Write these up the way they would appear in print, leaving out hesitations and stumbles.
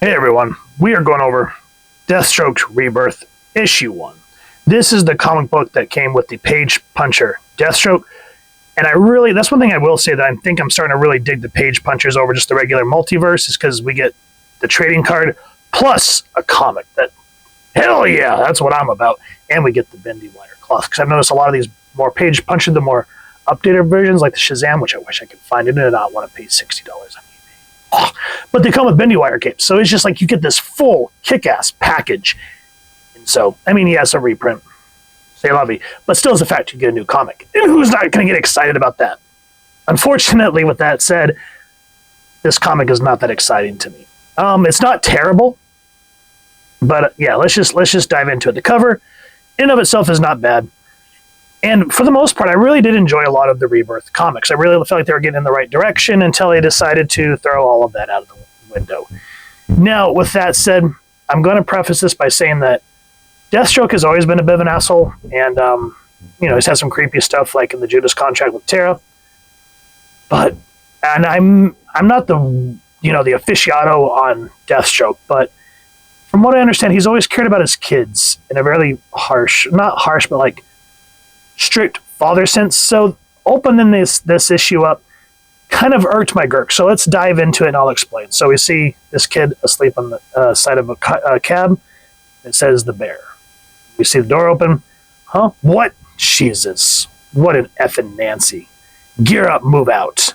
Hey everyone, we are going over Deathstroke Rebirth, Issue 1. This is the comic book that came with the page puncher, Deathstroke, and that's one thing I will say that I think I'm starting to really dig the page punchers over just the regular Multiverse, is because we get the trading card plus a comic that, hell yeah, that's what I'm about, and we get the bendy wire cloth, because I've noticed a lot of these more page puncher, the more updated versions, like the Shazam, which I wish I could find it, and not want to pay $60 on eBay. But they come with bendy wire capes, so it's just like you get this full kick-ass package. And so, I mean, yes, a reprint, say lovey, but still, as a fact, you get a new comic, and who's not going to get excited about that? Unfortunately, with that said, this comic is not that exciting to me. It's not terrible, but yeah, let's just dive into it. The cover, in and of itself, is not bad. And for the most part, I really did enjoy a lot of the Rebirth comics. I really felt like they were getting in the right direction until they decided to throw all of that out of the window. Now, with that said, I'm going to preface this by saying that Deathstroke has always been a bit of an asshole, and he's had some creepy stuff like in the Judas contract with Tara. And I'm not the aficionado on Deathstroke, but from what I understand, he's always cared about his kids in a very not harsh, but like strict father sense. So opening this issue up kind of irked my gurk. So let's dive into it and I'll explain. So we see this kid asleep on the side of a cab. It says the bear. We see the door open. Huh? What? Jesus. What an effing Nancy. Gear up, move out.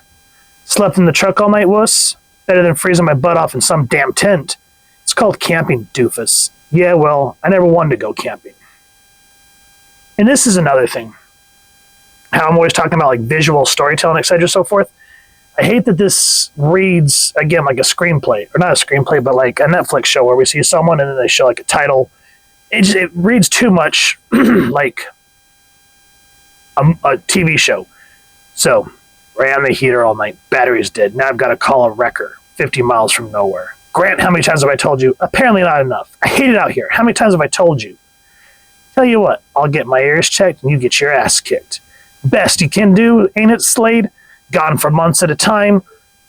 Slept in the truck all night, wuss? Better than freezing my butt off in some damn tent. It's called camping, doofus. Yeah, well, I never wanted to go camping. And this is another thing. How I'm always talking about like visual storytelling, etc. so forth. I hate that this reads, again, like a screenplay. Or not a screenplay, but like a Netflix show where we see someone and then they show like a title. It reads too much like a TV show. So, ran the heater all night. Battery's dead. Now I've got to call a wrecker 50 miles from nowhere. Grant, how many times have I told you? Apparently not enough. I hate it out here. How many times have I told you? Tell you what, I'll get my ears checked and you get your ass kicked. Best you can do, ain't it, Slade? Gone for months at a time.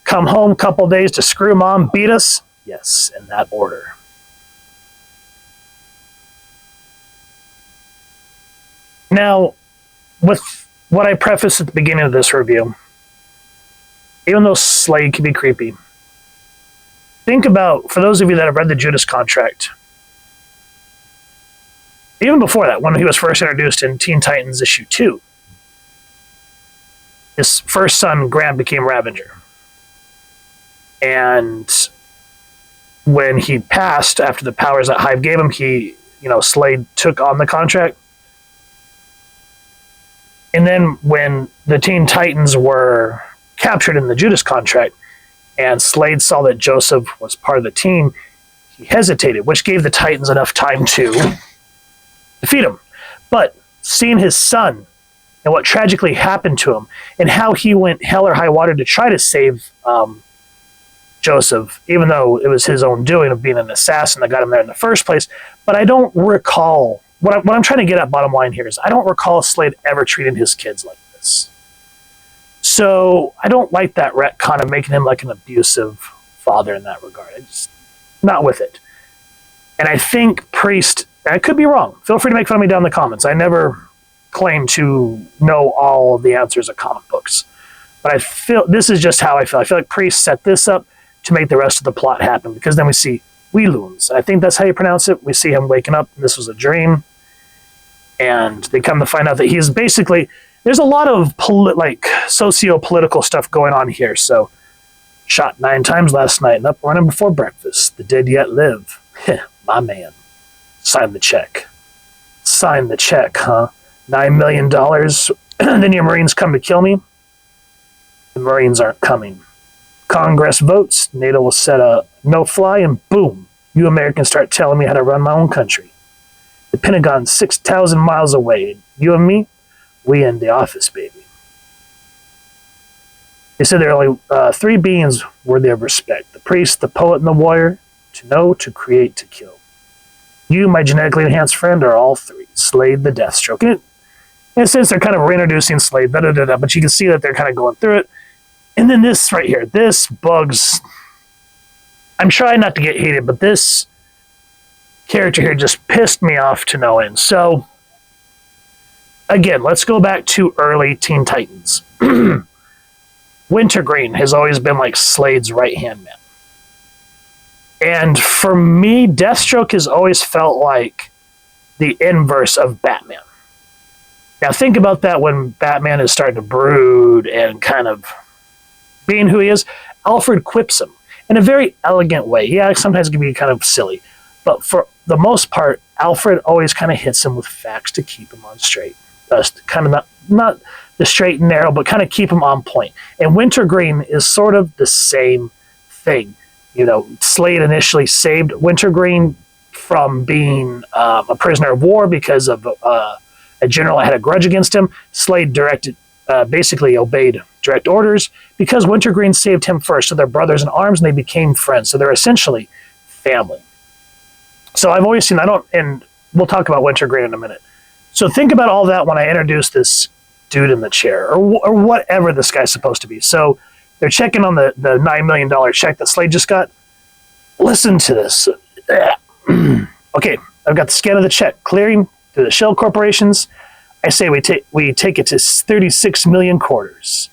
Come home couple days to screw mom, beat us? Yes, in that order. Now, with what I prefaced at the beginning of this review, even though Slade can be creepy, think about, for those of you that have read the Judas contract, even before that, when he was first introduced in Teen Titans issue 2, his first son, Grant, became Ravager. And when he passed, after the powers that Hive gave him, Slade took on the contract. And then when the Teen Titans were captured in the Judas contract, and Slade saw that Joseph was part of the team, he hesitated, which gave the Titans enough time to defeat him. But seeing his son and what tragically happened to him and how he went hell or high water to try to save Joseph, even though it was his own doing of being an assassin that got him there in the first place. But I don't recall, what I'm trying to get at, bottom line here, is I don't recall Slade ever treating his kids like this. So I don't like that retcon of making him like an abusive father in that regard. I'm just not with it. And I think Priest, I could be wrong. Feel free to make fun of me down in the comments. I never claim to know all of the answers of comic books. But I feel, this is just how I feel. I feel like Priest set this up to make the rest of the plot happen, because then we see Weeloons. I think that's how you pronounce it. We see him waking up, and this was a dream. And they come to find out that he's basically, there's a lot of socio-political stuff going on here. So, shot 9 times last night and up running before breakfast. The dead yet live. My man. Sign the check. Sign the check, huh? $9 million. Then your Marines come to kill me. The Marines aren't coming. Congress votes. NATO will set a no-fly, and boom, you Americans start telling me how to run my own country. The Pentagon's 6,000 miles away. You and me, we in the office, baby. They said there are only 3 beings worthy of respect: the priest, the poet, and the warrior. To know, to create, to kill. You, my genetically enhanced friend, are all 3. Slade the Deathstroke. And in a sense, they're kind of reintroducing Slade, but you can see that they're kind of going through it. And then this right here, this bugs. I'm trying not to get heated, but this character here just pissed me off to no end. So, again, let's go back to early Teen Titans. Wintergreen has always been like Slade's right-hand man. And for me, Deathstroke has always felt like the inverse of Batman. Now think about that when Batman is starting to brood and kind of being who he is. Alfred quips him in a very elegant way. Yeah, sometimes it can be kind of silly. But for the most part, Alfred always kind of hits him with facts to keep him on straight. Kind of not the straight and narrow, but kind of keep him on point. And Wintergreen is sort of the same thing. You know, Slade initially saved Wintergreen from being a prisoner of war because of a general that had a grudge against him. Slade basically obeyed direct orders because Wintergreen saved him first. So they're brothers in arms and they became friends. So they're essentially family. So I've always seen, and we'll talk about Wintergreen in a minute. So think about all that when I introduce this dude in the chair or whatever this guy's supposed to be. So they're checking on the $9 million check that Slade just got. Listen to this. Okay, I've got the scan of the check clearing through the shell corporations. I say we take it to 36 million quarters.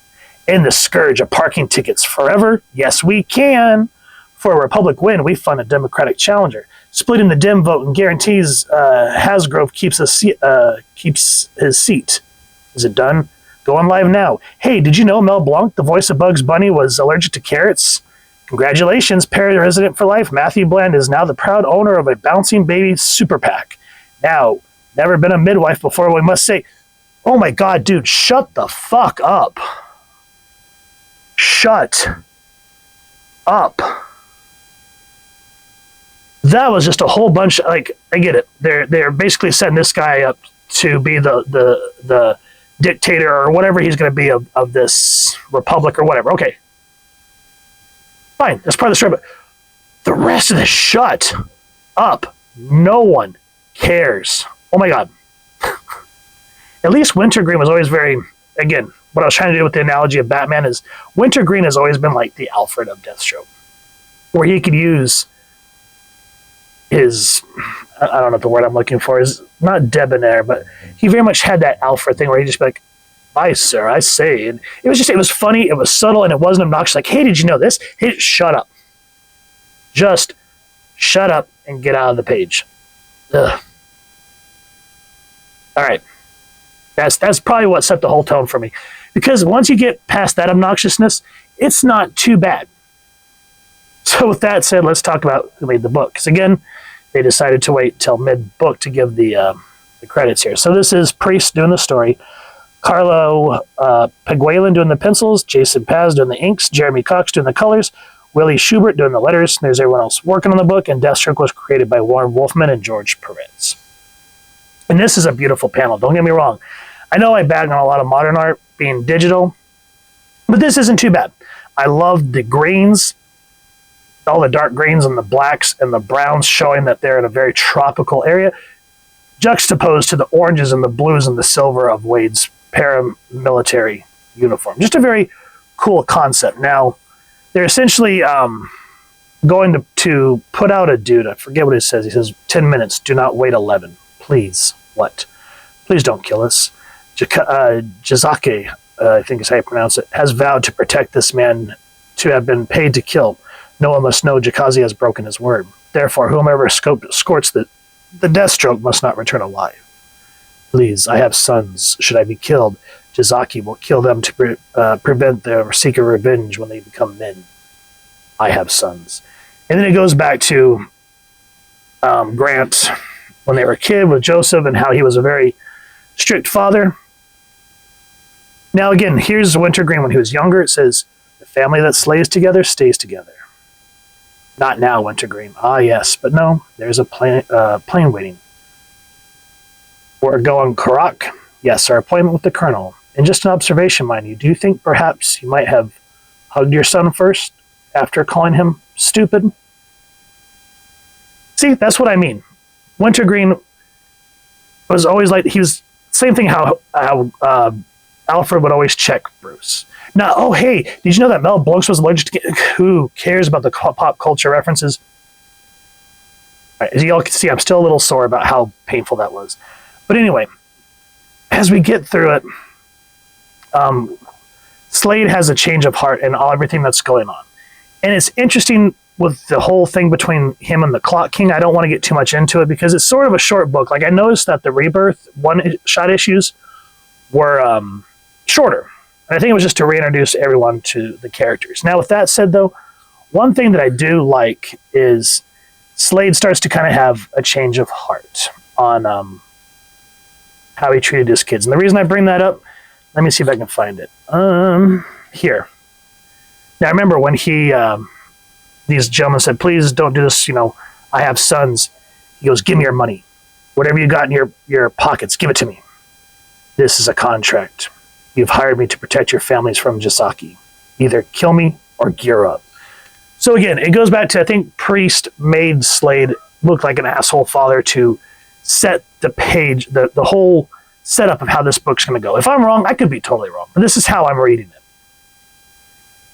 And the scourge of parking tickets forever. Yes, we can. For a Republic win, we fund a Democratic challenger. Splitting the Dem vote and guarantees Hasgrove keeps his seat. Is it done? Go on live now. Hey, did you know Mel Blanc, the voice of Bugs Bunny, was allergic to carrots? Congratulations, Resident for life. Matthew Bland is now the proud owner of a bouncing baby super PAC. Now, never been a midwife before, we must say, oh my God, dude, shut the fuck up. Shut up. That was just a whole bunch. Like, I get it. They're basically setting this guy up to be the dictator or whatever he's going to be of this republic or whatever. Okay, fine. That's part of the story. But the rest of this, shut up. No one cares. Oh my God. At least Wintergreen was always very. Again, what I was trying to do with the analogy of Batman is Wintergreen has always been like the Alfred of Deathstroke, where he could use his, I don't know what the word I'm looking for is, not debonair, but he very much had that Alfred thing where he'd just be like, "Bye, sir, I say." And it was funny, it was subtle, and it wasn't obnoxious. Like, hey, did you know this? Hey, shut up. Just shut up and get out of the page. Ugh. All right. That's probably what set the whole tone for me. Because once you get past that obnoxiousness, it's not too bad. So with that said, let's talk about who made the book. Because again, they decided to wait till mid-book to give the credits here. So this is Priest doing the story, Carlo Peguelin doing the pencils, Jason Paz doing the inks, Jeremy Cox doing the colors, Willie Schubert doing the letters. There's everyone else working on the book, and Deathstroke was created by Warren Wolfman and George Perez. And this is a beautiful panel, don't get me wrong. I know I bag on a lot of modern art being digital, but this isn't too bad. I love the greens, all the dark greens and the blacks and the browns showing that they're in a very tropical area, juxtaposed to the oranges and the blues and the silver of Wade's paramilitary uniform. Just a very cool concept. Now, they're essentially going to put out a dude. I forget what it says. He says, 10 minutes, do not wait 11. Please, what? Please don't kill us. Jazake, I think is how you pronounce it, has vowed to protect this man to have been paid to kill. No one must know Jakazi has broken his word. Therefore, whomever escorts the Deathstroke must not return alive. Please, I have sons. Should I be killed, Jazaki will kill them to prevent their seeker revenge when they become men. I have sons. And then it goes back to Grant when they were a kid with Joseph and how he was a very strict father. Now again, here's Wintergreen when he was younger. It says, the family that slays together stays together. Not now, Wintergreen. Ah, yes, but no, there's a plane waiting. We're going Karak. Yes, our appointment with the Colonel. And just an observation, mind you, do you think perhaps you might have hugged your son first after calling him stupid? See, that's what I mean. Wintergreen was always like, he was, same thing how Alfred would always check Bruce. Now, oh, hey, did you know that Mel Brooks was allergic to... Who cares about the pop culture references? All right, as you all can see, I'm still a little sore about how painful that was. But anyway, as we get through it, Slade has a change of heart in everything that's going on. And it's interesting with the whole thing between him and the Clock King. I don't want to get too much into it because it's sort of a short book. Like, I noticed that the Rebirth one-shot issues were shorter. And I think it was just to reintroduce everyone to the characters. Now, with that said, though, one thing that I do like is Slade starts to kind of have a change of heart on how he treated his kids. And the reason I bring that up, let me see if I can find it. Here. Now, I remember when these gentlemen said, please don't do this, I have sons. He goes, give me your money. Whatever you got in your pockets, give it to me. This is a contract. You've hired me to protect your families from Jisaki. Either kill me or gear up. So again, it goes back to, I think Priest made Slade look like an asshole father to set the page, the whole setup of how this book's going to go. If I'm wrong, I could be totally wrong. But this is how I'm reading it.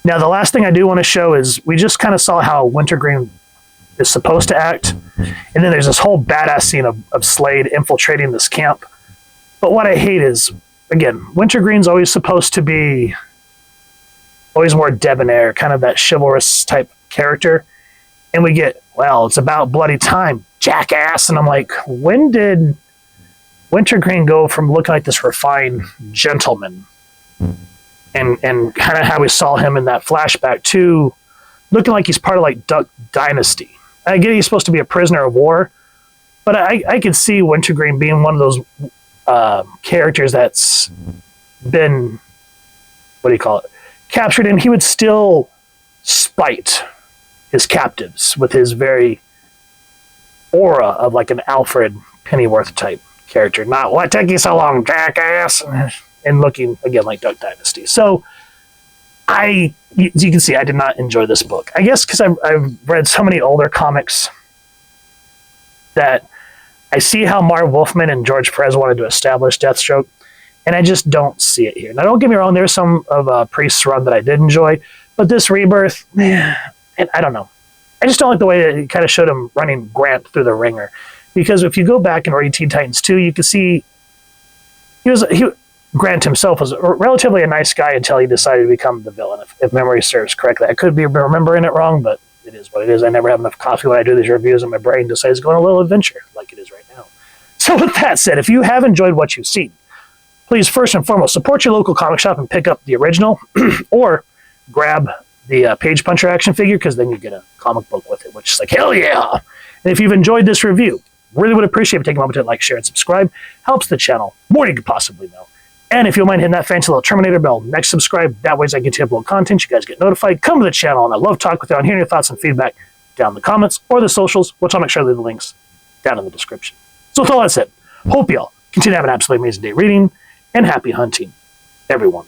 Now, the last thing I do want to show is we just kind of saw how Wintergreen is supposed to act. And then there's this whole badass scene of Slade infiltrating this camp. But what I hate is, again, Wintergreen's always supposed to be always more debonair, kind of that chivalrous type character. And we get, well, it's about bloody time, jackass. And I'm like, when did Wintergreen go from looking like this refined gentleman and kind of how we saw him in that flashback to looking like he's part of like Duck Dynasty? I get he's supposed to be a prisoner of war, but I could see Wintergreen being one of those characters that's been, what do you call it, captured, and he would still spite his captives with his very aura of like an Alfred Pennyworth type character. Not, what took you so long, jackass? And looking, again, like Duck Dynasty. So, as you can see, I did not enjoy this book. I guess because I've read so many older comics that I see how Marv Wolfman and George Perez wanted to establish Deathstroke, and I just don't see it here. Now, don't get me wrong, there's some of Priest's run that I did enjoy, but this Rebirth, I don't know. I just don't like the way that it kind of showed him running Grant through the ringer. Because if you go back and read Teen Titans 2, you can see Grant himself was relatively a nice guy until he decided to become the villain, if memory serves correctly. I could be remembering it wrong, but it is what it is. I never have enough coffee when I do these reviews, and my brain decides to go on a little adventure, like it is right now. So with that said, if you have enjoyed what you've seen, please first and foremost support your local comic shop and pick up the original, or grab the Page Puncher action figure, because then you get a comic book with it, which is like, hell yeah! And if you've enjoyed this review, really would appreciate it. Take a moment to like, share, and subscribe. Helps the channel more than you could possibly know. And if you don't mind hitting that fancy little Terminator bell next subscribe, that way as I get to upload content, you guys get notified. Come to the channel, and I love talking with you and hearing your thoughts and feedback down in the comments or the socials, which I'll make sure I leave the links down in the description. So with all that said, hope y'all continue to have an absolutely amazing day reading, and happy hunting, everyone.